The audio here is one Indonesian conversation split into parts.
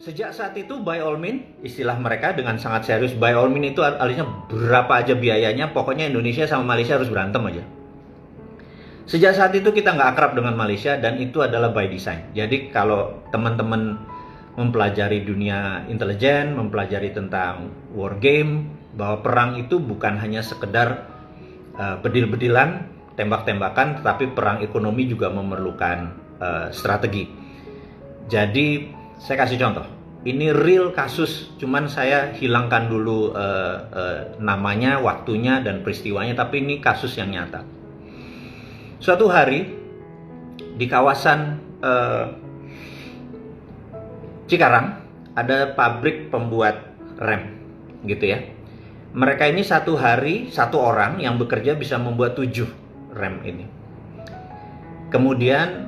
Sejak saat itu by all means, istilah mereka dengan sangat serius, by all means itu artinya berapa aja biayanya, pokoknya Indonesia sama Malaysia harus berantem aja. Sejak saat itu kita nggak akrab dengan Malaysia dan itu adalah by design. Jadi kalau teman-teman mempelajari dunia intelijen, mempelajari tentang war game, bahwa perang itu bukan hanya sekedar bedil-bedilan, tembak-tembakan, tetapi perang ekonomi juga memerlukan strategi. Jadi saya kasih contoh, ini real kasus, cuman saya hilangkan dulu namanya, waktunya, dan peristiwanya, tapi ini kasus yang nyata. Suatu hari di kawasan Cikarang ada pabrik pembuat rem, gitu ya. Mereka ini satu hari, satu orang yang bekerja bisa membuat 7 rem ini. Kemudian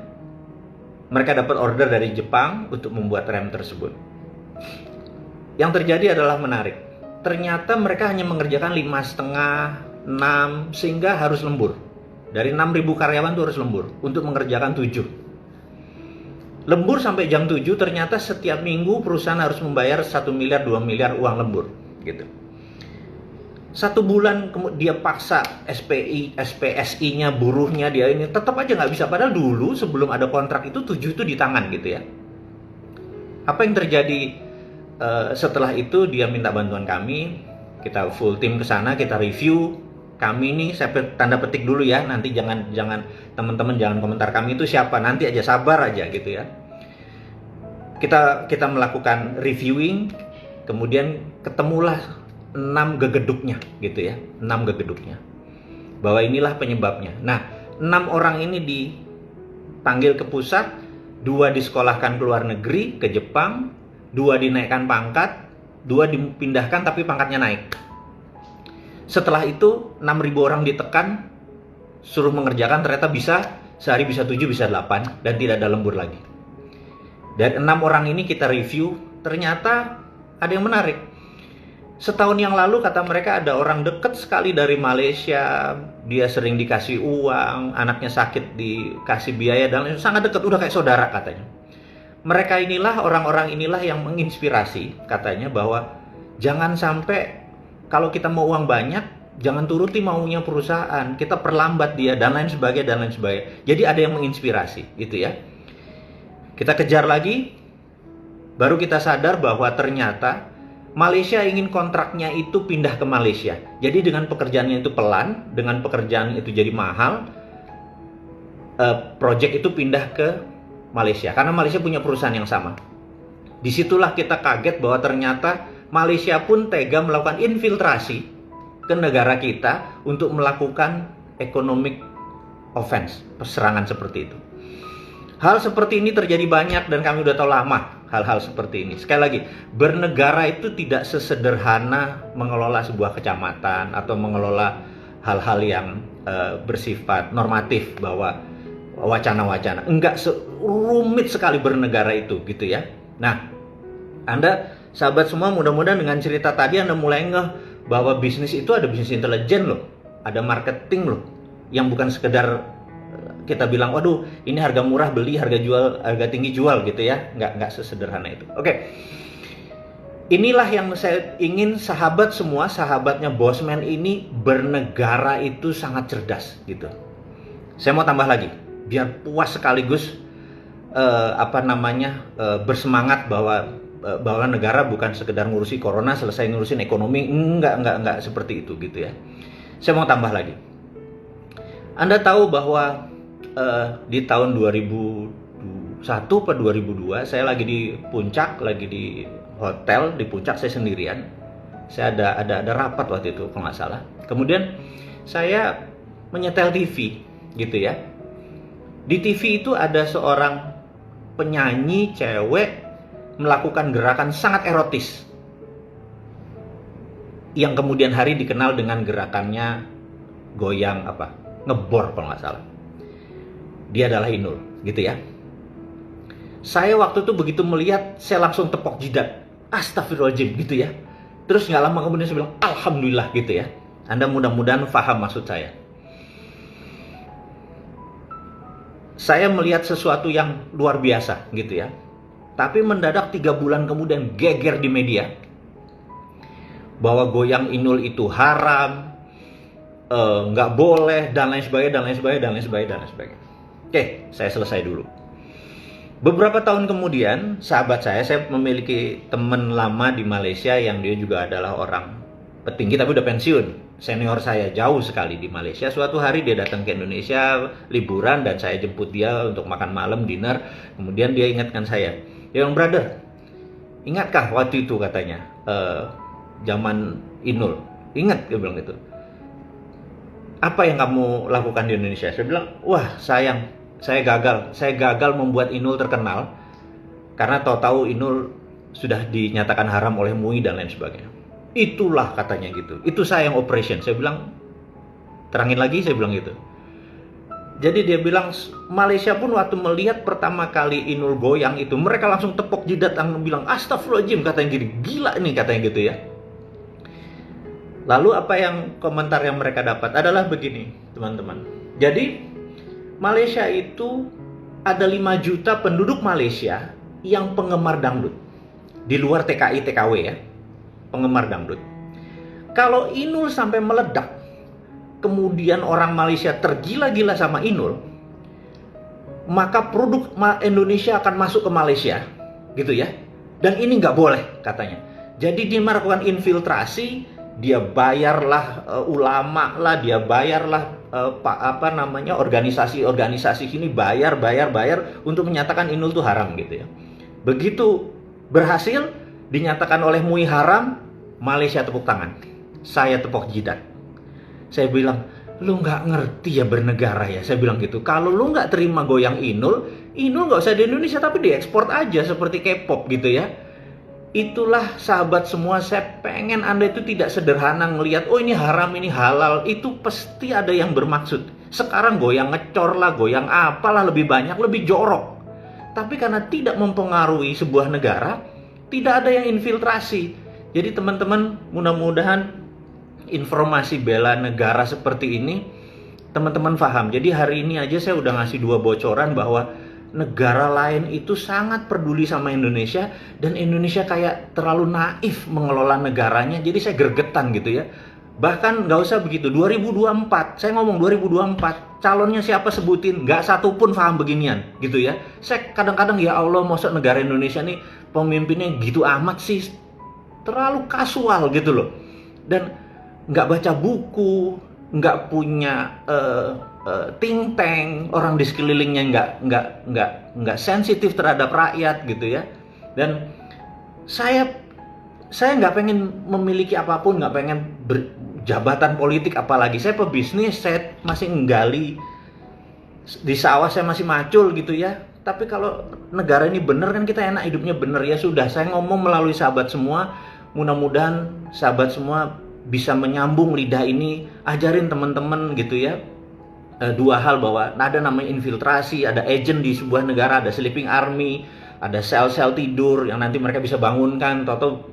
mereka dapat order dari Jepang untuk membuat rem tersebut. Yang terjadi adalah menarik. Ternyata mereka hanya mengerjakan 5,5, 6, sehingga harus lembur. Dari 6.000 karyawan itu harus lembur untuk mengerjakan 7. Lembur sampai jam 7, ternyata setiap minggu perusahaan harus membayar 1 miliar, 2 miliar uang lembur. Gitu. 1 bulan dia paksa SPI, SPSI-nya, buruhnya, dia ini tetap aja nggak bisa. Padahal dulu sebelum ada kontrak itu 7 itu di tangan gitu ya. Apa yang terjadi setelah itu? Dia minta bantuan kami, kita full tim ke sana, kita review. Kami ini saya tanda petik dulu ya, nanti jangan teman-teman jangan komentar kami itu siapa, nanti aja sabar aja gitu ya. Kita melakukan reviewing, kemudian ketemulah 6 gegeduknya gitu ya, 6 gegeduknya. Bahwa inilah penyebabnya. Nah, 6 orang ini dipanggil ke pusat, 2 disekolahkan ke luar negeri, ke Jepang, 2 dinaikkan pangkat, 2 dipindahkan tapi pangkatnya naik. Setelah itu 6.000 orang ditekan, suruh mengerjakan, ternyata bisa, sehari bisa 7, bisa 8, dan tidak ada lembur lagi. Dan 6 orang ini kita review, ternyata ada yang menarik. Setahun yang lalu kata mereka ada orang dekat sekali dari Malaysia, dia sering dikasih uang, anaknya sakit dikasih biaya, dan sangat dekat, udah kayak saudara katanya. Mereka inilah, orang-orang inilah yang menginspirasi katanya bahwa jangan sampai kalau kita mau uang banyak, jangan turuti maunya perusahaan, kita perlambat dia, dan lain sebagainya, dan lain sebagainya. Jadi ada yang menginspirasi gitu ya. Kita kejar lagi, baru kita sadar bahwa ternyata Malaysia ingin kontraknya itu pindah ke Malaysia. Jadi dengan pekerjaannya itu pelan, dengan pekerjaan itu jadi mahal, project itu pindah ke Malaysia. Karena Malaysia punya perusahaan yang sama. Disitulah kita kaget bahwa ternyata Malaysia pun tega melakukan infiltrasi ke negara kita untuk melakukan economic offense, serangan seperti itu. Hal seperti ini terjadi banyak dan kami udah tahu lama hal-hal seperti ini. Sekali lagi, bernegara itu tidak sesederhana mengelola sebuah kecamatan atau mengelola hal-hal yang bersifat normatif bahwa wacana-wacana. Enggak, rumit sekali bernegara itu gitu ya. Nah, Anda sahabat semua, mudah-mudahan dengan cerita tadi Anda mulai ngeh bahwa bisnis itu ada bisnis intelijen loh, ada marketing loh, yang bukan sekedar kita bilang, waduh ini harga murah beli, harga tinggi jual gitu ya, nggak sesederhana itu. Oke. Inilah yang saya ingin sahabat semua, sahabatnya Bosman ini bernegara itu sangat cerdas gitu. Saya mau tambah lagi, biar puas sekaligus bersemangat bahwa negara bukan sekedar ngurusi corona selesai ngurusin ekonomi, enggak seperti itu gitu ya. Saya mau tambah lagi. Anda tahu bahwa di tahun 2001 atau 2002 saya lagi di puncak, lagi di hotel di puncak, saya sendirian. Saya ada rapat waktu itu kalau nggak salah. Kemudian saya menyetel TV gitu ya. Di TV itu ada seorang penyanyi cewek melakukan gerakan sangat erotis yang kemudian hari dikenal dengan gerakannya goyang ngebor kalau nggak salah. Dia adalah Inul gitu ya. Saya waktu itu begitu melihat, saya langsung tepok jidat, astagfirullahaladzim gitu ya. Terus nggak lama kemudian saya bilang alhamdulillah gitu ya. Anda mudah-mudahan paham maksud saya. Saya melihat sesuatu yang luar biasa gitu ya. Tapi mendadak 3 bulan kemudian geger di media bahwa goyang Inul itu haram, nggak boleh, dan lain sebagainya. Oke, saya selesai dulu. Beberapa tahun kemudian, sahabat saya memiliki teman lama di Malaysia yang dia juga adalah orang petinggi tapi udah pensiun, senior saya jauh sekali di Malaysia. Suatu hari dia datang ke Indonesia liburan dan saya jemput dia untuk makan malam, dinner. Kemudian dia ingatkan saya, "Young brother, ingatkah waktu itu," katanya, zaman Inul? "Ingat," dia bilang gitu. "Apa yang kamu lakukan di Indonesia?" Saya bilang, "Wah sayang, saya gagal membuat Inul terkenal karena tahu-tahu Inul sudah dinyatakan haram oleh MUI dan lain sebagainya." Itulah katanya gitu. Itu saya yang operation. Saya bilang, terangin lagi, saya bilang gitu. Jadi dia bilang Malaysia pun waktu melihat pertama kali Inul goyang itu, mereka langsung tepok jidat dan bilang, "Astagfirullahaladzim," katanya gini, "gila nih," katanya gitu ya. Lalu apa yang komentar yang mereka dapat adalah begini, teman-teman. Jadi Malaysia itu ada 5 juta penduduk Malaysia yang penggemar dangdut. Di luar TKI, TKW ya. Penggemar dangdut. Kalau Inul sampai meledak, kemudian orang Malaysia tergila-gila sama Inul, maka produk Indonesia akan masuk ke Malaysia, gitu ya. Dan ini nggak boleh katanya. Jadi dia melakukan infiltrasi, dia bayarlah ulama lah, dia bayarlah organisasi sini bayar untuk menyatakan Inul itu haram gitu ya. Begitu berhasil dinyatakan oleh MUI haram, Malaysia tepuk tangan, saya tepuk jidat. Saya bilang, "Lu nggak ngerti ya bernegara ya," saya bilang gitu. "Kalau lu nggak terima goyang Inul nggak usah di Indonesia tapi diekspor aja seperti K-pop gitu ya." Itulah sahabat semua, saya pengen Anda itu tidak sederhana ngelihat, "Oh ini haram, ini halal." Itu pasti ada yang bermaksud. Sekarang goyang ngecor lah, goyang apalah lebih banyak, lebih jorok. Tapi karena tidak mempengaruhi sebuah negara, tidak ada yang infiltrasi. Jadi teman-teman, mudah-mudahan informasi bela negara seperti ini teman-teman paham. Jadi hari ini aja saya udah ngasih 2 bocoran bahwa negara lain itu sangat peduli sama Indonesia, dan Indonesia kayak terlalu naif mengelola negaranya. Jadi saya gregetan gitu ya. Bahkan nggak usah begitu, 2024, saya ngomong 2024, calonnya siapa sebutin, nggak satu pun paham beginian gitu ya. Saya kadang-kadang, ya Allah, masa negara Indonesia nih pemimpinnya gitu amat sih, terlalu kasual gitu loh, dan nggak baca buku, nggak punya think tank, orang di sekelilingnya nggak sensitif terhadap rakyat gitu ya. Dan saya nggak pengen memiliki apapun, nggak pengen jabatan politik apalagi. Saya pebisnis, saya masih nggali di sawah, saya masih macul gitu ya. Tapi kalau negara ini bener kan kita enak hidupnya bener, ya sudah. Saya ngomong melalui sahabat semua, mudah-mudahan sahabat semua bisa menyambung lidah ini, ajarin teman-teman gitu ya. 2 hal, bahwa ada namanya infiltrasi, ada agent di sebuah negara, ada sleeping army, ada sel-sel tidur yang nanti mereka bisa bangunkan, tahu-tahu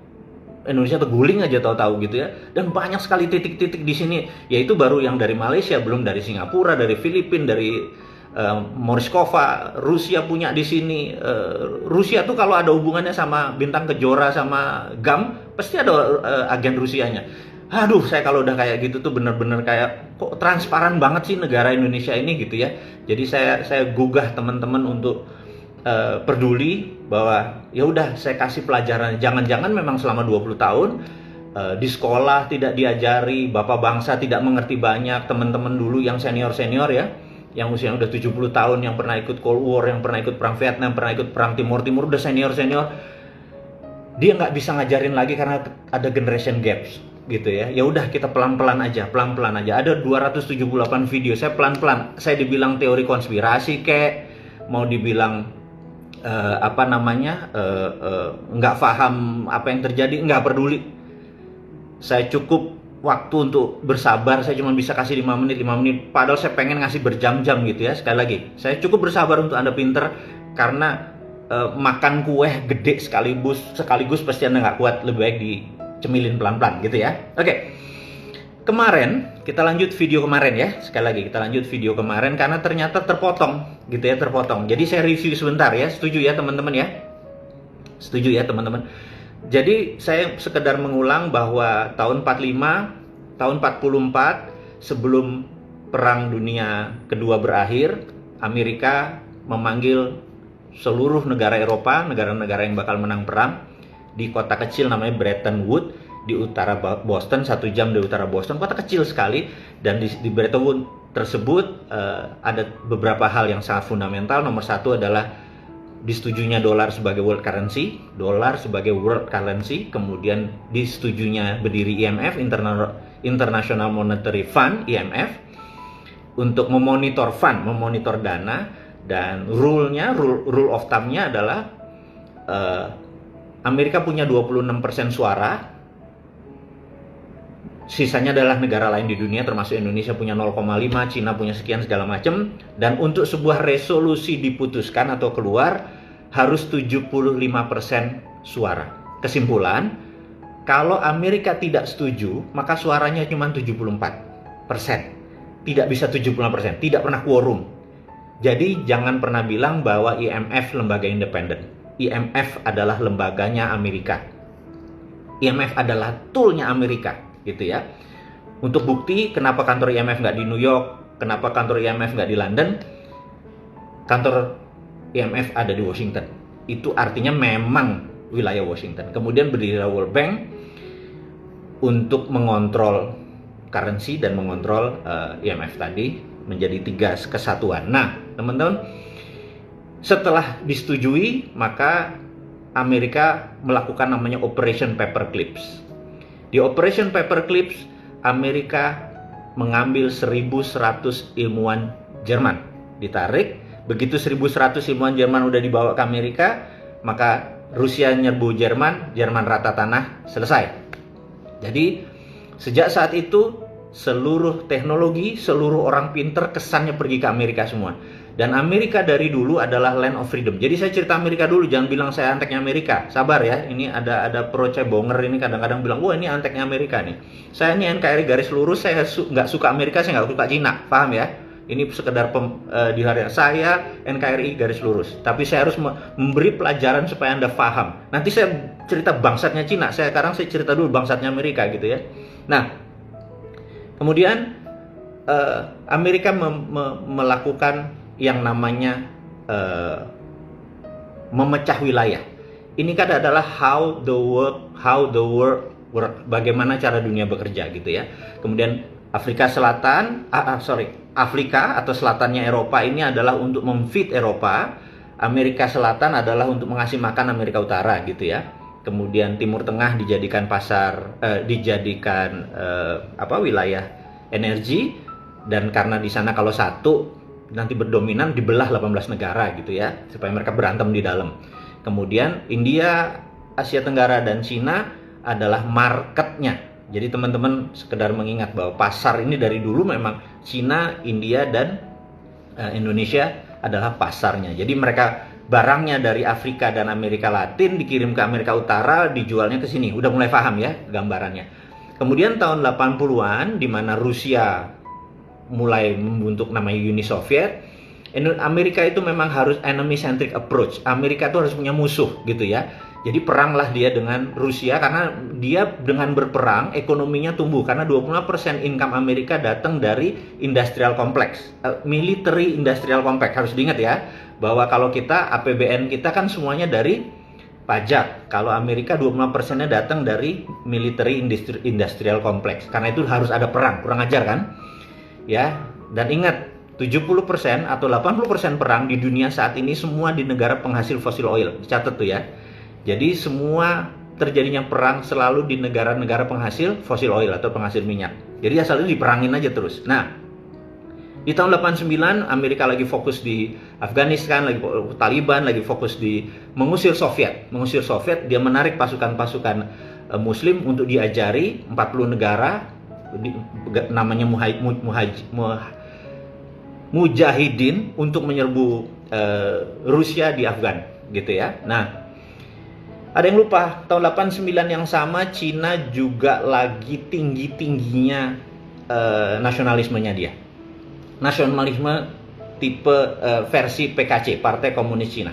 Indonesia terguling aja tahu-tahu gitu ya. Dan banyak sekali titik-titik di sini, yaitu baru yang dari Malaysia, belum dari Singapura, dari Filipina, dari Morskova, Rusia punya di sini. Rusia tuh kalau ada hubungannya sama Bintang Kejora sama GAM, pasti ada agen Rusianya. Aduh, saya kalau udah kayak gitu tuh bener-bener kayak, kok transparan banget sih negara Indonesia ini gitu ya. Jadi saya gugah teman-teman untuk peduli, bahwa ya udah saya kasih pelajaran. Jangan-jangan memang selama 20 tahun di sekolah tidak diajari, bapak bangsa tidak mengerti banyak. Teman-teman dulu yang senior-senior ya, yang usia udah 70 tahun, yang pernah ikut Cold War, yang pernah ikut perang Vietnam, pernah ikut perang Timur udah senior-senior, dia nggak bisa ngajarin lagi karena ada generation gaps gitu ya. Ya udah, kita pelan-pelan aja. Ada 278 video, saya pelan-pelan. Saya dibilang teori konspirasi kek, mau dibilang nggak paham apa yang terjadi, nggak peduli. Saya cukup waktu untuk bersabar, saya cuma bisa kasih 5 menit, padahal saya pengen ngasih berjam-jam gitu ya. Sekali lagi, saya cukup bersabar untuk Anda pinter, karena makan kue gede sekaligus pasti Anda nggak kuat, lebih baik dicemilin pelan-pelan gitu ya. Oke. Kemarin, kita lanjut video kemarin ya. Sekali lagi, kita lanjut video kemarin karena ternyata terpotong gitu ya, terpotong. Jadi saya review sebentar ya, setuju ya teman-teman ya. Setuju ya teman-teman? Jadi saya sekedar mengulang bahwa tahun 45, tahun 44 sebelum Perang Dunia Kedua berakhir, Amerika memanggil seluruh negara Eropa, negara-negara yang bakal menang perang, di kota kecil namanya Bretton Woods di utara Boston, 1 jam dari utara Boston, kota kecil sekali. Dan di Bretton Woods tersebut ada beberapa hal yang sangat fundamental. Nomor satu adalah disetujunya dolar sebagai world currency, kemudian disetujunya berdiri IMF, International Monetary Fund, IMF, untuk memonitor fund, memonitor dana, dan rule of thumb-nya adalah Amerika punya 26% suara, sisanya adalah negara lain di dunia termasuk Indonesia punya 0,5, Cina punya sekian segala macam. Dan untuk sebuah resolusi diputuskan atau keluar harus 75% suara. Kesimpulan, kalau Amerika tidak setuju maka suaranya cuma 74%. Tidak bisa 75%, tidak pernah quorum. Jadi jangan pernah bilang bahwa IMF lembaga independen. IMF adalah lembaganya Amerika. IMF adalah toolnya Amerika, gitu ya. Untuk bukti kenapa kantor IMF nggak di New York, kenapa kantor IMF nggak di London, kantor IMF ada di Washington. Itu artinya memang wilayah Washington. Kemudian berdirilah World Bank untuk mengontrol currency dan mengontrol IMF tadi menjadi 3 kesatuan. Nah, teman-teman, setelah disetujui maka Amerika melakukan namanya Operation Paperclips. Di Operation Paperclips, Amerika mengambil 1.100 ilmuwan Jerman. Ditarik, begitu 1.100 ilmuwan Jerman udah dibawa ke Amerika, maka Rusia nyerbu Jerman, Jerman rata tanah, selesai. Jadi, sejak saat itu, seluruh teknologi, seluruh orang pinter kesannya pergi ke Amerika semua. Dan Amerika dari dulu adalah land of freedom. Jadi saya cerita Amerika dulu, jangan bilang saya anteknya Amerika. Sabar ya, ini ada pro cebonger ini kadang-kadang bilang, wah ini anteknya Amerika nih. Saya ini NKRI garis lurus, saya nggak suka Amerika, saya nggak suka Cina, paham ya? Ini sekedar di hari saya NKRI garis lurus. Tapi saya harus memberi pelajaran supaya Anda paham. Nanti saya cerita bangsatnya Cina, sekarang saya cerita dulu bangsatnya Amerika gitu ya. Nah, kemudian Amerika melakukan yang namanya memecah wilayah. Ini kan adalah how the world work, bagaimana cara dunia bekerja gitu ya. Kemudian Afrika Selatan, Afrika atau selatannya Eropa ini adalah untuk memfeed Eropa. Amerika Selatan adalah untuk mengasih makan Amerika Utara gitu ya. Kemudian Timur Tengah dijadikan wilayah energi, dan karena di sana kalau satu nanti berdominan dibelah 18 negara gitu ya, supaya mereka berantem di dalam. Kemudian India, Asia Tenggara dan Cina adalah marketnya. Jadi teman-teman sekedar mengingat bahwa pasar ini dari dulu memang Cina, India dan Indonesia adalah pasarnya. Jadi mereka barangnya dari Afrika dan Amerika Latin dikirim ke Amerika Utara, dijualnya ke sini. Udah mulai paham ya gambarannya. Kemudian tahun 80-an di mana Rusia mulai membentuk namanya Uni Soviet, Amerika itu memang harus enemy centric approach. Amerika itu harus punya musuh gitu ya. Jadi peranglah dia dengan Rusia, karena dia dengan berperang ekonominya tumbuh, karena 25% income Amerika datang dari industrial complex, military industrial complex. Harus diingat ya, bahwa kalau kita APBN kita kan semuanya dari pajak. Kalau Amerika 25%-nya datang dari military industrial complex. Karena itu harus ada perang, kurang ajar kan? Ya, dan ingat 70% atau 80% perang di dunia saat ini semua di negara penghasil fossil oil. Dicatat tuh ya. Jadi semua terjadinya perang selalu di negara-negara penghasil fossil oil atau penghasil minyak. Jadi asalnya diperangin aja terus. Nah, di tahun 89 Amerika lagi fokus di Afghanistan, lagi Taliban, lagi fokus di mengusir Soviet. Mengusir Soviet, dia menarik pasukan-pasukan Muslim untuk diajari 40 negara, namanya Mujahidin, untuk menyerbu Rusia di Afgan gitu ya. Nah, ada yang lupa, tahun 89 yang sama Cina juga lagi tinggi-tingginya nasionalismenya dia. Nasionalisme tipe versi PKC, Partai Komunis Cina.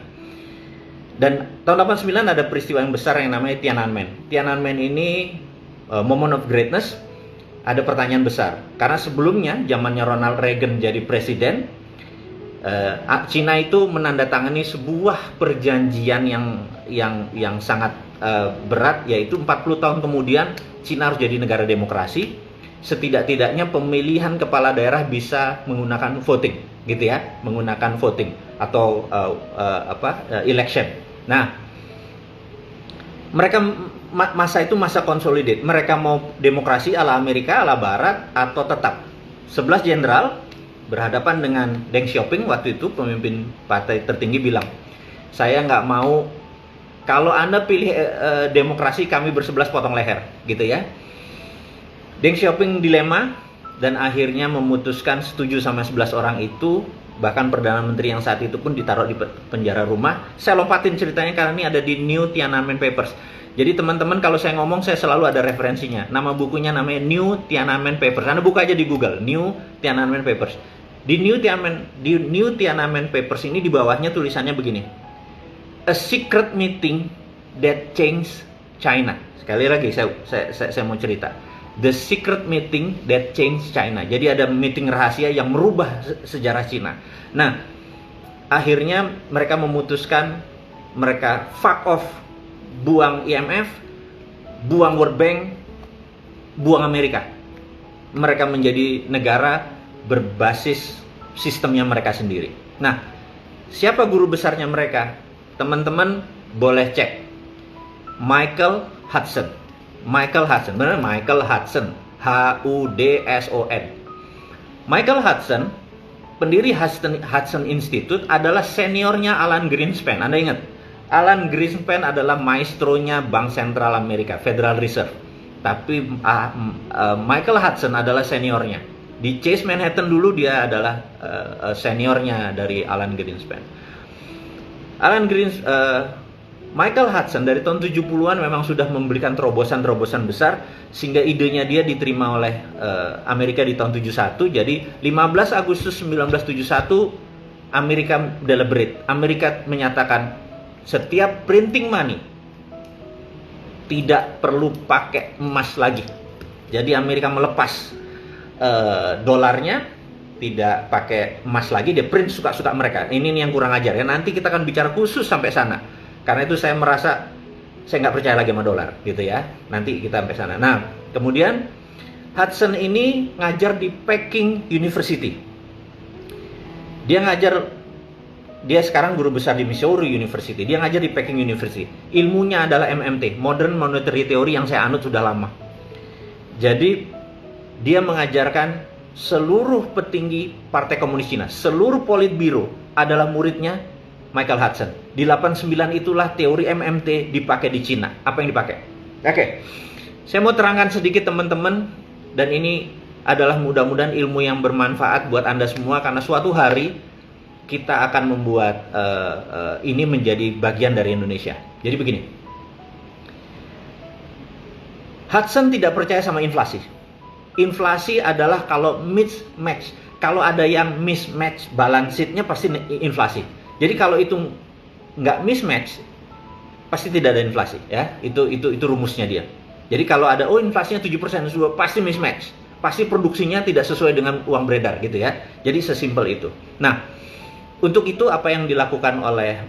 Dan tahun 89 ada peristiwa yang besar yang namanya Tiananmen. Tiananmen ini moment of greatness. Ada pertanyaan besar karena sebelumnya zamannya Ronald Reagan jadi presiden, Cina itu menandatangani sebuah perjanjian yang sangat berat, yaitu 40 tahun kemudian Cina harus jadi negara demokrasi. Setidak-tidaknya pemilihan kepala daerah bisa menggunakan voting, gitu ya, menggunakan voting atau election. Nah, mereka masa itu masa consolidate. Mereka mau demokrasi ala Amerika, ala Barat, atau tetap 11 jenderal berhadapan dengan Deng Xiaoping waktu itu, pemimpin partai tertinggi, bilang, saya nggak mau, kalau Anda pilih demokrasi, kami bersebelas potong leher, gitu ya. Deng Xiaoping dilema dan akhirnya memutuskan setuju sama 11 orang itu. Bahkan Perdana Menteri yang saat itu pun ditaruh di penjara rumah. Saya lompatin ceritanya karena ini ada di New Tiananmen Papers. Jadi teman-teman, kalau saya ngomong saya selalu ada referensinya. Nama bukunya namanya New Tiananmen Papers. Anda buka aja di Google, New Tiananmen Papers. Di New Tiananmen Papers ini di bawahnya tulisannya begini: A secret meeting that changed China. Sekali lagi saya mau cerita. The secret meeting that changed China. Jadi ada meeting rahasia yang merubah sejarah Cina. Nah, akhirnya mereka memutuskan, mereka fuck off, buang IMF, buang World Bank, buang Amerika. Mereka menjadi negara berbasis sistemnya mereka sendiri. Nah, siapa guru besarnya mereka? Teman-teman boleh cek. Michael Hudson, benar, Michael Hudson, Hudson. Michael Hudson, pendiri Hudson Institute, adalah seniornya Alan Greenspan. Anda ingat, Alan Greenspan adalah maestronya Bank Sentral Amerika, Federal Reserve. Tapi Michael Hudson adalah seniornya. Di Chase Manhattan dulu dia adalah seniornya dari Alan Greenspan. Michael Hudson dari tahun 70-an memang sudah memberikan terobosan-terobosan besar sehingga idenya dia diterima oleh Amerika di tahun 71. Jadi 15 Agustus 1971 Amerika deliberate. Amerika menyatakan setiap printing money tidak perlu pakai emas lagi. Jadi Amerika melepas dolarnya, tidak pakai emas lagi, dia print suka-suka mereka. Ini yang kurang ajar ya. Nanti kita akan bicara khusus sampai sana. Karena itu saya merasa saya nggak percaya lagi sama dolar, gitu ya. Nanti kita sampai sana. Nah, kemudian Hudson ini ngajar di Peking University. Dia sekarang guru besar di Missouri University. Dia ngajar di Peking University. Ilmunya adalah MMT, Modern Monetary Theory, yang saya anut sudah lama. Jadi dia mengajarkan seluruh petinggi Partai Komunis Cina, seluruh Politbiro adalah muridnya Michael Hudson. Di 89 itulah teori MMT dipakai di Cina. Apa yang dipakai? Oke. Saya mau terangkan sedikit teman-teman, dan ini adalah mudah-mudahan ilmu yang bermanfaat buat Anda semua, karena suatu hari kita akan membuat ini menjadi bagian dari Indonesia. Jadi begini. Hudson tidak percaya sama inflasi. Inflasi adalah kalau mismatch. Kalau ada yang mismatch balance sheet-nya pasti inflasi. Jadi kalau itu nggak mismatch, pasti tidak ada inflasi, ya. Itu rumusnya dia. Jadi kalau ada inflasinya 7%, pasti mismatch, pasti produksinya tidak sesuai dengan uang beredar, gitu ya. Jadi sesimpel itu. Nah, untuk itu apa yang dilakukan oleh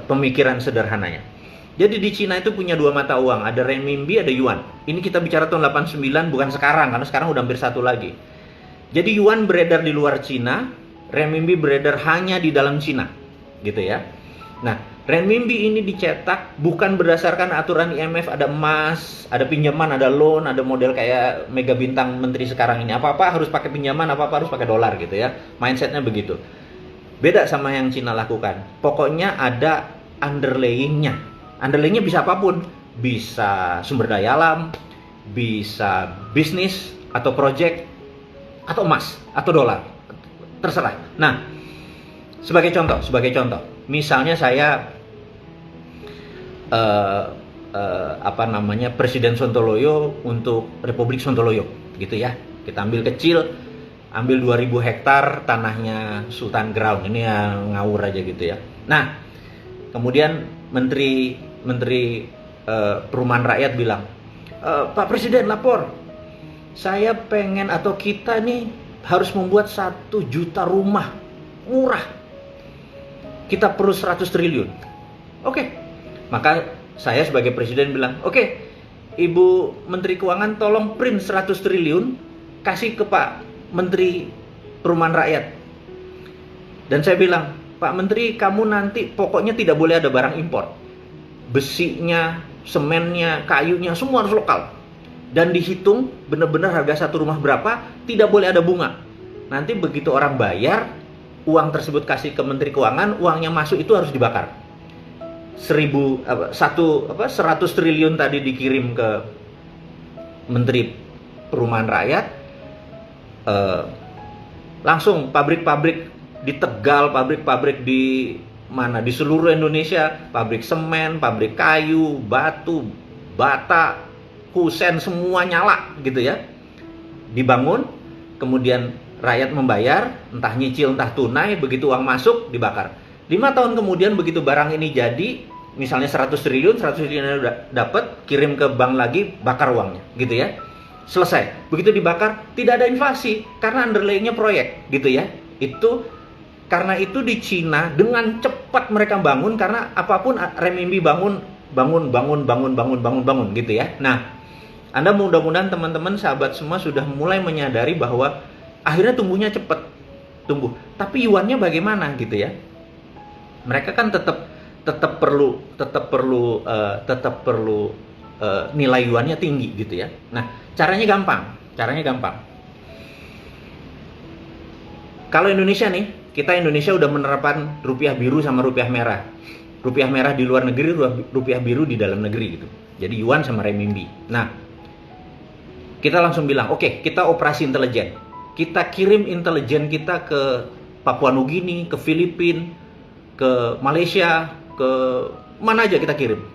pemikiran sederhananya? Jadi di Cina itu punya dua mata uang, ada renminbi, ada yuan. Ini kita bicara tahun 89, bukan sekarang, karena sekarang udah hampir satu lagi. Jadi yuan beredar di luar Cina, renminbi beredar hanya di dalam Cina, gitu ya. Nah, renminbi ini dicetak bukan berdasarkan aturan IMF, ada emas, ada pinjaman, ada loan, ada model kayak mega bintang menteri sekarang ini. Apa-apa harus pakai pinjaman, apa-apa harus pakai dolar, gitu ya. Mindsetnya begitu. Beda sama yang Cina lakukan. Pokoknya ada underlayingnya. Underlayingnya bisa apapun. Bisa sumber daya alam, bisa bisnis, atau project, atau emas, atau dolar. Terserah. Nah, sebagai contoh, misalnya saya Presiden Sontoloyo untuk Republik Sontoloyo, gitu ya. Kita ambil kecil, ambil 2000 hektar tanahnya Sultan Ground, ini yang ngawur aja gitu ya. Nah, Kemudian Menteri Perumahan Rakyat bilang, Pak Presiden lapor, saya pengen atau kita nih harus membuat 1 juta rumah murah. Kita perlu 100 triliun. Oke. Maka saya sebagai presiden bilang, oke, Ibu Menteri Keuangan tolong print 100 triliun, kasih ke Pak Menteri Perumahan Rakyat. Dan saya bilang, Pak Menteri, kamu nanti pokoknya tidak boleh ada barang impor. Besinya, semennya, kayunya, semua harus lokal. Dan dihitung benar-benar harga satu rumah berapa, tidak boleh ada bunga. Nanti begitu orang bayar, uang tersebut kasih ke Menteri Keuangan, uangnya masuk itu harus dibakar. 100 triliun tadi dikirim ke Menteri Perumahan Rakyat, langsung pabrik-pabrik di Tegal, pabrik-pabrik di mana, di seluruh Indonesia, pabrik semen, pabrik kayu, batu, bata, kusen, semua nyala gitu ya, dibangun, kemudian rakyat membayar, entah nyicil entah tunai, begitu uang masuk dibakar. 5 tahun kemudian begitu barang ini jadi, misalnya 100 triliun udah dapat, kirim ke bank lagi, bakar uangnya gitu ya, selesai. Begitu dibakar tidak ada inflasi karena underlayingnya proyek gitu ya. Itu karena itu di Cina dengan cepat mereka bangun, karena apapun renminbi bangun gitu ya. Nah, Anda mudah-mudahan teman-teman sahabat semua sudah mulai menyadari bahwa akhirnya tumbuhnya cepat tumbuh. Tapi yuannya bagaimana gitu ya? Mereka kan tetap perlu nilai yuannya tinggi gitu ya. Nah, caranya gampang. Kalau Indonesia nih, kita Indonesia udah menerapkan rupiah biru sama rupiah merah. Rupiah merah di luar negeri, rupiah biru di dalam negeri gitu. Jadi yuan sama renminbi. Nah, kita langsung bilang, oke, kita operasi intelijen. Kita kirim intelijen kita ke Papua Nugini, ke Filipina, ke Malaysia, ke mana aja kita kirim.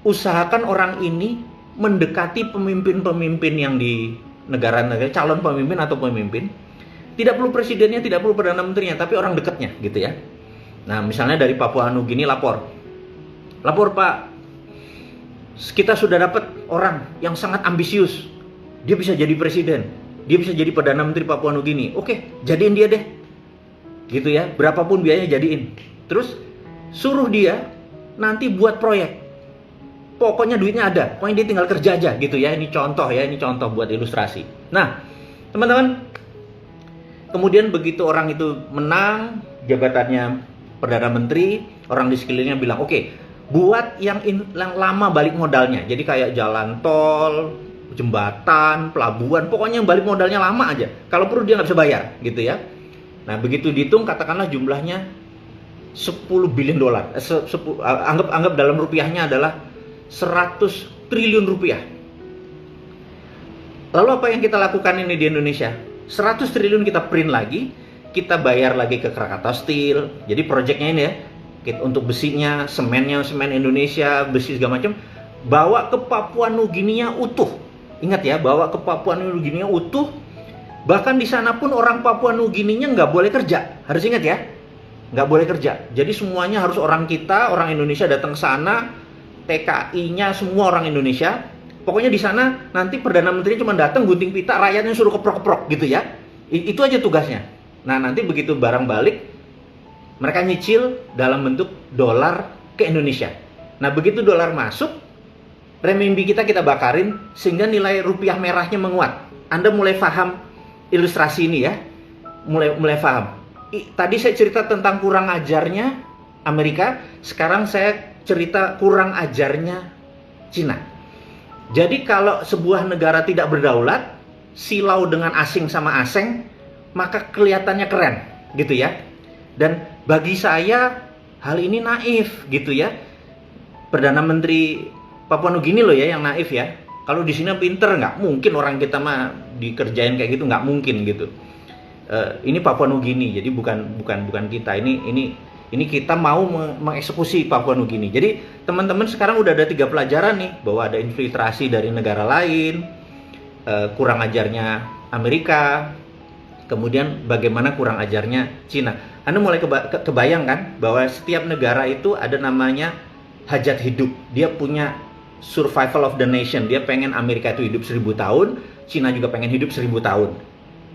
Usahakan orang ini mendekati pemimpin-pemimpin yang di negara-negara, calon pemimpin atau pemimpin. Tidak perlu presidennya, tidak perlu perdana menterinya, tapi orang dekatnya gitu ya. Nah, misalnya dari Papua Nugini lapor Pak, kita sudah dapat orang yang sangat ambisius. Dia bisa jadi presiden, dia bisa jadi perdana menteri Papua Nugini. Oke, jadiin dia deh, gitu ya. Berapapun biayanya jadiin. Terus suruh dia nanti buat proyek. Pokoknya duitnya ada, pokoknya dia tinggal kerja aja, gitu ya. Ini contoh ya, ini contoh buat ilustrasi. Nah, teman-teman, kemudian begitu orang itu menang jabatannya perdana menteri, orang di sekelilingnya bilang, oke, buat yang lama balik modalnya. Jadi kayak jalan tol, jembatan, pelabuhan, pokoknya yang balik modalnya lama aja. Kalau perlu dia nggak bisa bayar, gitu ya. Nah, begitu dihitung, katakanlah jumlahnya 10 billion dolar. Anggap dalam rupiahnya adalah 100 triliun rupiah. Lalu apa yang kita lakukan ini di Indonesia? 100 triliun kita print lagi, kita bayar lagi ke Krakatau Steel. Jadi proyeknya ini ya, untuk besinya, semen Indonesia, besi segala macam, bawa ke Papua Nugini utuh. Ingat ya, bawa ke Papua Nugini utuh. Bahkan di sana pun orang Papua Nugini nggak boleh kerja. Harus ingat ya, nggak boleh kerja. Jadi semuanya harus orang kita, orang Indonesia datang ke sana, TKI-nya semua orang Indonesia. Pokoknya di sana nanti perdana menteri cuma datang gunting pita, rakyatnya suruh keprok-keprok gitu ya. Itu aja tugasnya. Nah, nanti begitu barang balik, mereka nyicil dalam bentuk dolar ke Indonesia. Nah, begitu dolar masuk, renminbi kita bakarin sehingga nilai rupiah merahnya menguat. Anda mulai paham ilustrasi ini ya? Mulai paham. Tadi saya cerita tentang kurang ajarnya Amerika, sekarang saya cerita kurang ajarnya Cina. Jadi kalau sebuah negara tidak berdaulat, silau dengan asing sama asing, maka kelihatannya keren gitu ya. Dan bagi saya hal ini naif gitu ya. Perdana Menteri Papua Nugini loh ya yang naif ya. Kalau di sini pinter, nggak mungkin orang kita mah dikerjain kayak gitu, nggak mungkin gitu. Ini Papua Nugini, jadi bukan kita. Ini kita mau mengeksekusi Papua Nugini. Jadi teman-teman sekarang udah ada 3 pelajaran nih, bahwa ada infiltrasi dari negara lain, kurang ajarnya Amerika, kemudian bagaimana kurang ajarnya Cina. Anda mulai kebayang kan bahwa setiap negara itu ada namanya hajat hidup. Dia punya survival of the nation. Dia pengen Amerika itu hidup 1000 tahun, Cina juga pengen hidup 1000 tahun.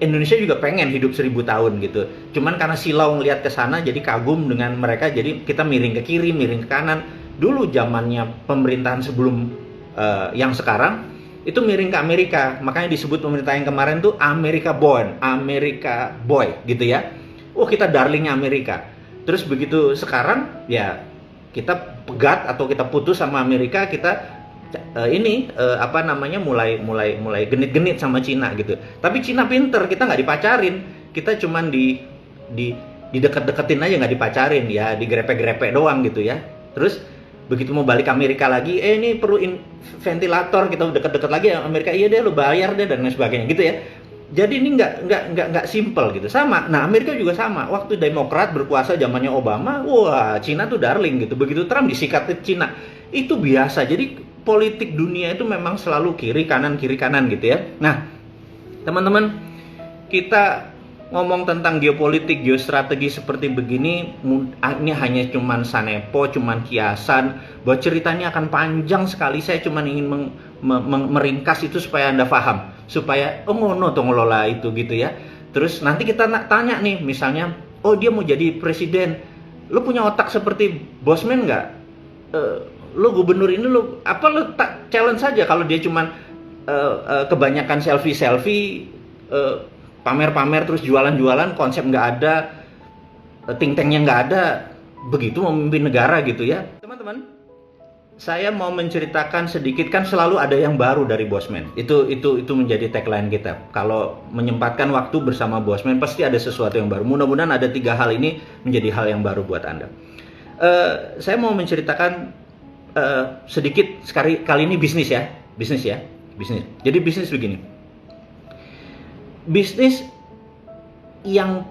Indonesia juga pengen hidup 1000 tahun gitu. Cuman karena silau ngelihat ke sana jadi kagum dengan mereka, jadi kita miring ke kiri, miring ke kanan. Dulu zamannya pemerintahan sebelum yang sekarang itu miring ke Amerika. Makanya disebut pemerintah yang kemarin tuh America born, America boy gitu ya. Oh, kita darlingnya Amerika. Terus begitu sekarang ya kita pegat atau kita putus sama Amerika, kita mulai genit-genit sama Cina gitu. Tapi Cina pinter, kita nggak dipacarin, kita cuman di deket-deketin aja, nggak dipacarin ya, digrepe-grepe doang gitu ya. Terus begitu mau balik ke Amerika lagi, ini perlu ventilator, kita deket-deket lagi Amerika, iya deh lu bayar deh dan lain sebagainya gitu ya. Jadi ini nggak simple gitu. Sama, nah Amerika juga sama. Waktu Demokrat berkuasa zamannya Obama, wah Cina tuh darling gitu. Begitu Trump disikat ke Cina, itu biasa. Jadi politik dunia itu memang selalu kiri kanan gitu ya. Nah teman-teman, kita ngomong tentang geopolitik, geostrategi seperti begini, ini hanya cuman sanepo, cuman kiasan. Bahwa ceritanya akan panjang sekali. Saya cuman ingin meringkas itu supaya Anda paham, supaya ngono tuh ngelola itu gitu ya. Terus nanti kita tanya nih, misalnya, oh dia mau jadi presiden, lo punya otak seperti Bosman nggak? Lo gubernur ini lo challenge saja. Kalau dia cuman kebanyakan selfie, pamer-pamer terus jualan-jualan, konsep nggak ada, think tanknya nggak ada, begitu memimpin negara gitu ya. Teman-teman, saya mau menceritakan sedikit, kan selalu ada yang baru dari Bosman. Itu menjadi tagline kita. Kalau menyempatkan waktu bersama Bosman pasti ada sesuatu yang baru. Mudah-mudahan ada 3 hal ini menjadi hal yang baru buat Anda. Saya mau menceritakan sedikit kali ini bisnis. Jadi bisnis begini. Bisnis yang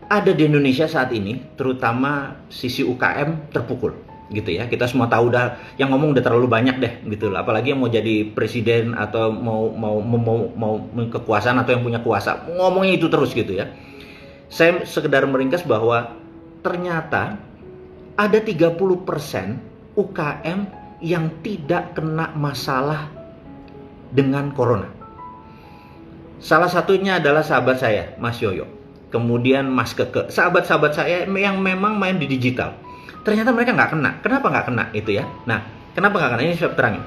ada di Indonesia saat ini, terutama sisi UKM terpukul, gitu ya. Kita semua tahu yang ngomong udah terlalu banyak deh, gitu. Apalagi yang mau jadi presiden atau mau kekuasaan atau yang punya kuasa, ngomongnya itu terus gitu ya. Saya sekedar meringkas bahwa ternyata ada 30% UKM yang tidak kena masalah dengan corona. Salah satunya adalah sahabat saya, Mas Yoyo. Kemudian Mas Keke. Sahabat-sahabat saya yang memang main di digital. Ternyata mereka nggak kena. Kenapa nggak kena itu ya? Nah, kenapa nggak kena? Ini saya terangin.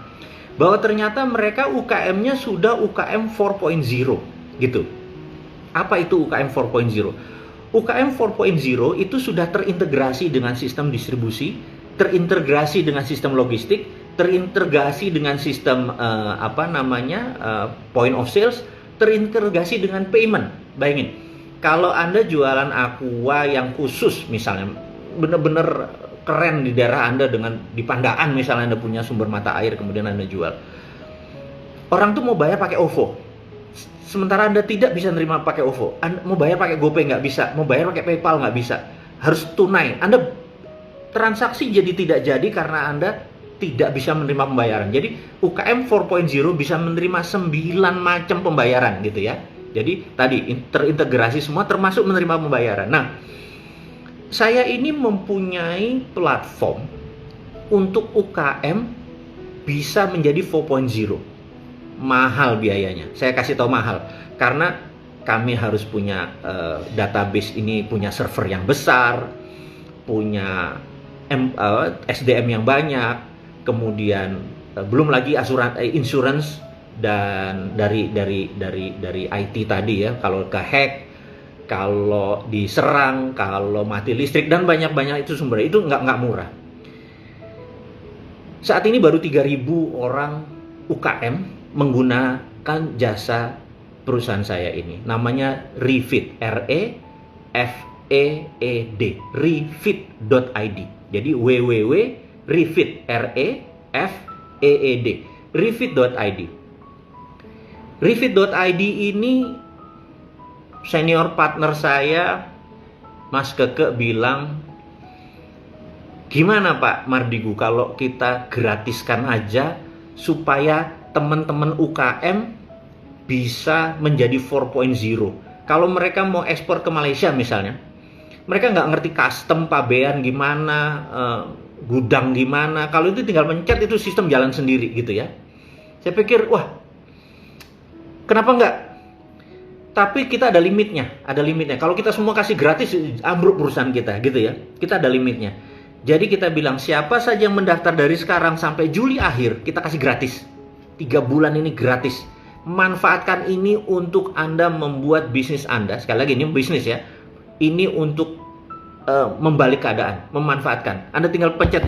Bahwa ternyata mereka UKM-nya sudah UKM 4.0 gitu. Apa itu UKM 4.0? UKM 4.0 itu sudah terintegrasi dengan sistem distribusi, terintegrasi dengan sistem logistik, terintegrasi dengan sistem point of sales, terintegrasi dengan payment. Bayangin, kalau Anda jualan aqua yang khusus misalnya, bener-bener keren di daerah Anda, di Pandaan misalnya Anda punya sumber mata air, kemudian Anda jual, orang tuh mau bayar pakai OVO, sementara Anda tidak bisa nerima pakai OVO. Anda mau bayar pakai GoPay nggak bisa, mau bayar pakai PayPal nggak bisa, harus tunai. Anda transaksi jadi tidak jadi karena Anda tidak bisa menerima pembayaran. Jadi UKM 4.0 bisa menerima 9 macam pembayaran gitu ya. Jadi tadi terintegrasi semua termasuk menerima pembayaran. Nah, saya ini mempunyai platform untuk UKM bisa menjadi 4.0. Mahal biayanya. Saya kasih tahu mahal karena kami harus punya database ini, punya server yang besar, punya SDM yang banyak. Kemudian belum lagi insurance dan dari IT tadi ya, kalau kehack, kalau diserang, kalau mati listrik dan banyak itu sumbernya, itu nggak murah. Saat ini baru 3.000 orang UKM menggunakan jasa perusahaan saya ini. Namanya Refeed, REFEED, refeed.id. Jadi www.refeed, REFEED, refeed.id. Refeed.id ini senior partner saya, Mas Keke, bilang, gimana Pak Mardigu kalau kita gratiskan aja supaya teman-teman UKM bisa menjadi 4.0. Kalau mereka mau ekspor ke Malaysia misalnya, Mereka nggak ngerti custom, pabean gimana, gudang gimana. Kalau itu tinggal pencet, itu sistem jalan sendiri gitu ya. Saya pikir, wah, kenapa nggak? Tapi kita ada limitnya, Kalau kita semua kasih gratis, ambruk perusahaan kita gitu ya. Kita ada limitnya. Jadi kita bilang, siapa saja yang mendaftar dari sekarang sampai Juli akhir, kita kasih gratis. 3 bulan ini gratis. Manfaatkan ini untuk Anda membuat bisnis Anda. Sekali lagi, ini bisnis ya. Ini untuk membalik keadaan, memanfaatkan. Anda tinggal pencet.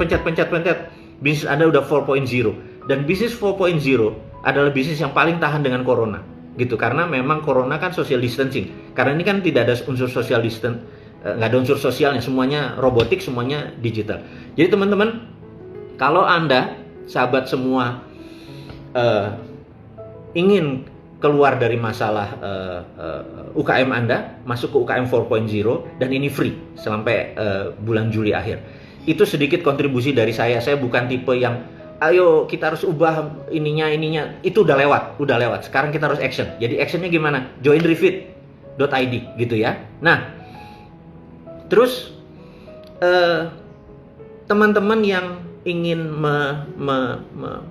Bisnis Anda udah 4.0. Dan bisnis 4.0 adalah bisnis yang paling tahan dengan corona. Gitu, karena memang corona kan social distancing. Karena ini kan tidak ada unsur social distance, nggak ada unsur sosialnya, semuanya robotik, semuanya digital. Jadi teman-teman, kalau Anda, sahabat semua, ingin keluar dari masalah UKM Anda, masuk ke UKM 4.0, dan ini free sampai bulan Juli akhir. Itu sedikit kontribusi dari saya. Saya bukan tipe yang ayo kita harus ubah ininya. Itu udah lewat. Sekarang kita harus action. Jadi actionnya gimana? Join refit.id gitu ya. Nah, terus teman-teman yang ingin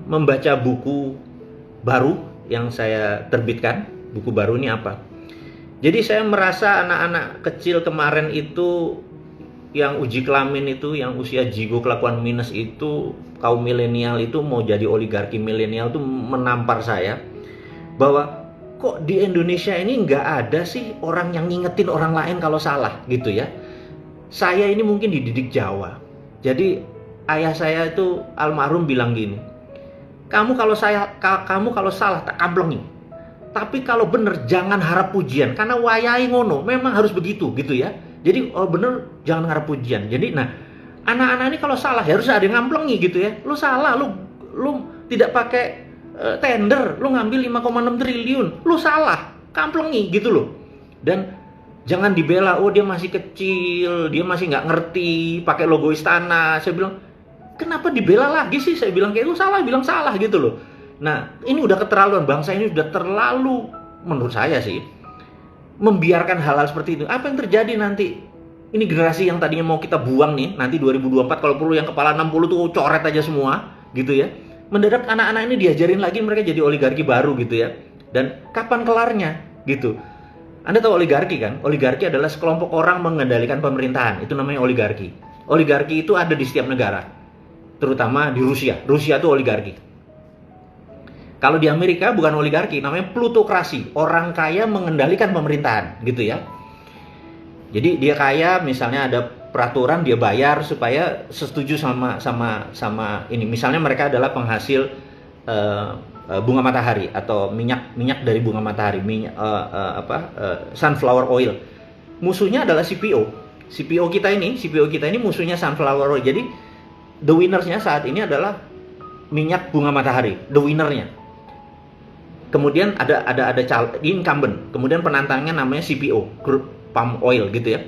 membaca buku baru yang saya terbitkan, buku baru ini apa? Jadi saya merasa anak-anak kecil kemarin itu, yang uji kelamin itu, yang usia jigo kelakuan minus itu, kaum milenial itu mau jadi oligarki milenial itu menampar saya bahwa kok di Indonesia ini nggak ada sih orang yang ngingetin orang lain kalau salah gitu ya. Saya ini mungkin dididik Jawa, jadi ayah saya itu almarhum bilang gini, kamu kalau salah tak kamplengin, tapi kalau bener jangan harap pujian, karena wayai ngono memang harus begitu gitu ya. Jadi bener jangan harap pujian. Jadi nah, anak-anak ini kalau salah harus ada yang ngamplengi gitu ya. Lu salah, lu tidak pakai tender, lu ngambil 5,6 triliun, lu salah, kamplengi gitu loh. Dan jangan dibela, oh dia masih kecil, dia masih nggak ngerti, pakai logo istana. Saya bilang, kenapa dibela lagi sih? Saya bilang kayak lu salah, bilang salah gitu loh. Nah, ini udah keterlaluan, bangsa ini udah terlalu, menurut saya sih, membiarkan hal-hal seperti itu. Apa yang terjadi nanti? Ini generasi yang tadinya mau kita buang nih, nanti 2024 kalau perlu yang kepala 60 tuh coret aja semua, gitu ya. Mendadak anak-anak ini diajarin lagi, mereka jadi oligarki baru gitu ya. Dan kapan kelarnya gitu? Anda tahu oligarki kan? Oligarki adalah sekelompok orang mengendalikan pemerintahan, itu namanya oligarki. Oligarki itu ada di setiap negara, terutama di Rusia. Rusia itu oligarki. Kalau di Amerika bukan oligarki, namanya plutokrasi. Orang kaya mengendalikan pemerintahan, gitu ya. Jadi dia kaya, misalnya ada peraturan dia bayar supaya setuju sama ini. Misalnya mereka adalah penghasil bunga matahari atau minyak dari bunga matahari, sunflower oil. Musuhnya adalah CPO. CPO kita ini musuhnya sunflower oil. Jadi the winners-nya saat ini adalah minyak bunga matahari, the winner-nya. Kemudian ada incumbent, kemudian penantangnya namanya CPO, crude palm oil gitu ya.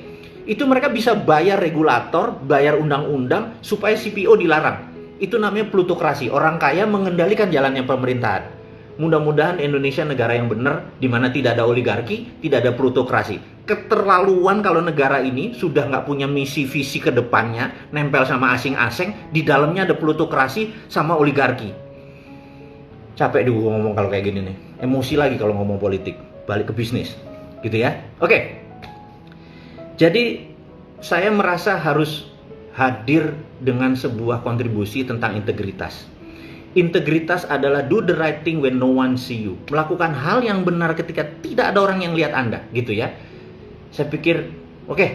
Itu mereka bisa bayar regulator, bayar undang-undang supaya CPO dilarang. Itu namanya plutokrasi, orang kaya mengendalikan jalannya pemerintahan. Mudah-mudahan Indonesia negara yang benar, di mana tidak ada oligarki, tidak ada plutokrasi. Keterlaluan kalau negara ini sudah nggak punya misi visi ke depannya, nempel sama asing-asing, di dalamnya ada plutokrasi sama oligarki. Capek dulu ngomong kalau kayak gini nih, emosi lagi kalau ngomong politik, balik ke bisnis gitu ya. Oke. Jadi saya merasa harus hadir dengan sebuah kontribusi tentang integritas. Integritas adalah do the right thing when no one see you, melakukan hal yang benar ketika tidak ada orang yang lihat Anda gitu ya. Saya pikir oke,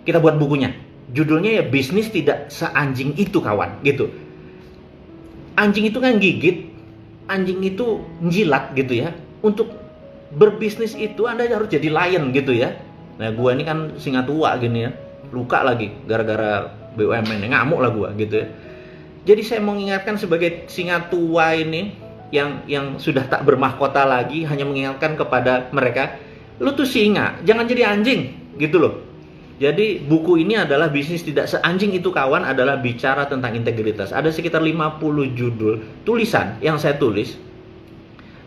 kita buat bukunya, judulnya ya bisnis tidak seanjing itu kawan gitu. Anjing itu kan gigit, anjing itu njilat gitu ya. Untuk berbisnis itu Anda harus jadi lion gitu ya. Nah gua ini kan singa tua gini ya, luka lagi gara-gara BUMN, ngamuk lah gua gitu ya. Jadi saya mau mengingatkan sebagai singa tua ini yang sudah tak bermahkota lagi, hanya mengingatkan kepada mereka, lu tuh singa, jangan jadi anjing gitu loh. Jadi buku ini adalah bisnis tidak seanjing itu kawan, adalah bicara tentang integritas. Ada sekitar 50 judul tulisan yang saya tulis,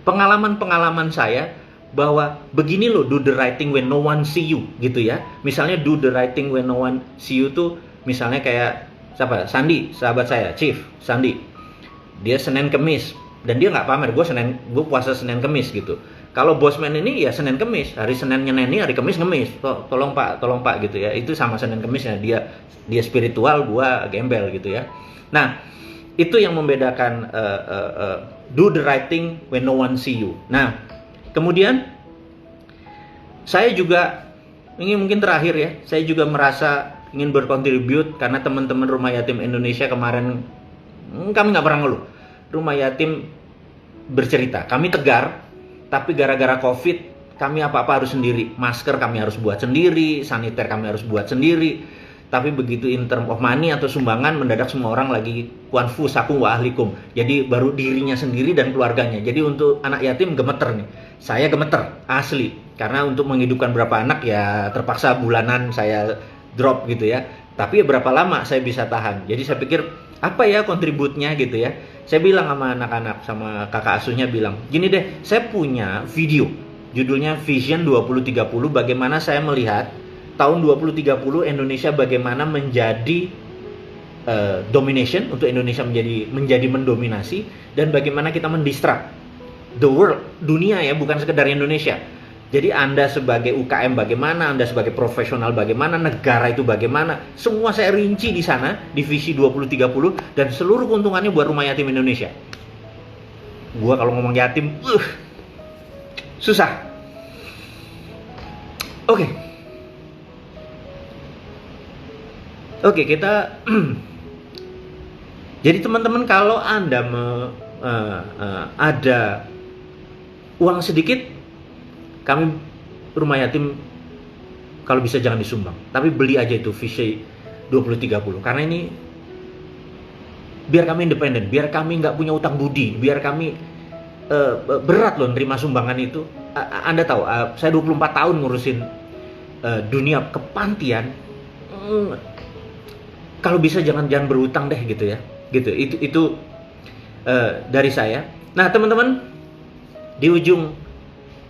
pengalaman-pengalaman saya bahwa begini loh, do the right thing when no one see you gitu ya. Misalnya do the right thing when no one see you tuh misalnya kayak siapa? Sandi, sahabat saya, Chief Sandi. Dia Senin Kemis dan dia nggak pamer, gue puasa Senin Kemis gitu. Kalau Bosman ini ya Senin Kemis, hari Senin nyeneni, hari Kemis ngemis. Tolong Pak gitu ya. Itu sama Senin Kemis ya, dia spiritual, gua gembel gitu ya. Nah, itu yang membedakan do the right thing when no one see you. Nah, kemudian saya juga ini mungkin terakhir ya, saya juga merasa ingin berkontribut karena teman-teman Rumah Yatim Indonesia kemarin kami nggak pernah ngeluh. Rumah Yatim bercerita, kami tegar, tapi gara-gara COVID kami apa-apa harus sendiri. Masker kami harus buat sendiri, saniter kami harus buat sendiri. Tapi begitu in term of money atau sumbangan, mendadak semua orang lagi kuanfu sakum wa ahlikum. Jadi baru dirinya sendiri dan keluarganya. Jadi untuk anak yatim gemeter nih. Saya gemeter, asli. Karena untuk menghidupkan berapa anak ya terpaksa bulanan saya drop gitu ya. Tapi ya berapa lama saya bisa tahan. Jadi saya pikir apa ya kontributnya gitu ya. Saya bilang sama anak-anak, sama kakak asuhnya bilang, gini deh, saya punya video. Judulnya Vision 2030, bagaimana saya melihat tahun 2030 Indonesia bagaimana menjadi domination, untuk Indonesia menjadi mendominasi, dan bagaimana kita mendistrak the world, dunia ya, bukan sekedar Indonesia. Jadi Anda sebagai UKM bagaimana, Anda sebagai profesional bagaimana, negara itu bagaimana, semua saya rinci di sana, di visi 2030, dan seluruh keuntungannya buat rumah yatim Indonesia. Gua kalau ngomong yatim, susah. Oke, kita jadi teman-teman kalau Anda ada uang sedikit, kami rumah yatim kalau bisa jangan disumbang, tapi beli aja itu visi 2030, karena ini biar kami independen, biar kami nggak punya utang budi, biar kami berat loh nerima sumbangan itu. Anda tahu, saya 24 tahun ngurusin dunia kepantian. Kalau bisa jangan berutang deh gitu ya. Gitu. Itu dari saya. Nah, teman-teman, di ujung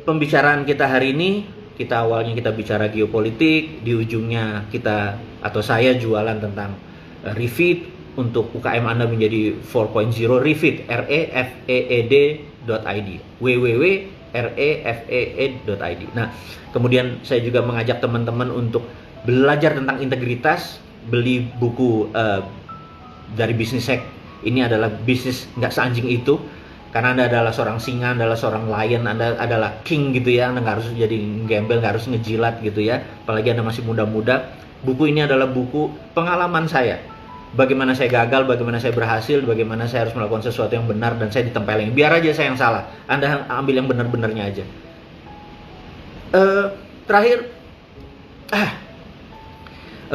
pembicaraan kita hari ini, awalnya kita bicara geopolitik, di ujungnya kita atau saya jualan tentang refit untuk UKM Anda menjadi 4.0 refit, refeed.id, www.refeed.id. Nah, kemudian saya juga mengajak teman-teman untuk belajar tentang integritas, beli buku dari Business Hack. Ini adalah bisnis nggak seanjing itu, karena Anda adalah seorang singa, Anda adalah seorang lion, Anda adalah king gitu ya. Anda nggak harus jadi gembel, nggak harus ngejilat gitu ya, apalagi Anda masih muda-muda. Buku ini adalah buku pengalaman saya, bagaimana saya gagal, bagaimana saya berhasil, bagaimana saya harus melakukan sesuatu yang benar dan saya ditempelin. Biar aja saya yang salah, Anda ambil yang benar-benarnya aja. Terakhir,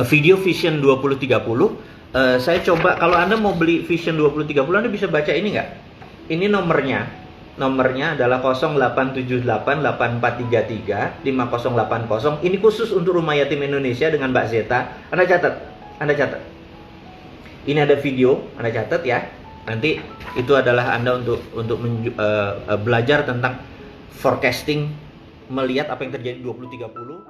video Vision 2030, saya coba, kalau Anda mau beli Vision 2030, Anda bisa baca ini nggak? Ini nomornya adalah 087884335080. Ini khusus untuk Rumah Yatim Indonesia dengan Mbak Zeta. Anda catat. Ini ada video, Anda catat ya. Nanti itu adalah Anda untuk belajar tentang forecasting, melihat apa yang terjadi 2030.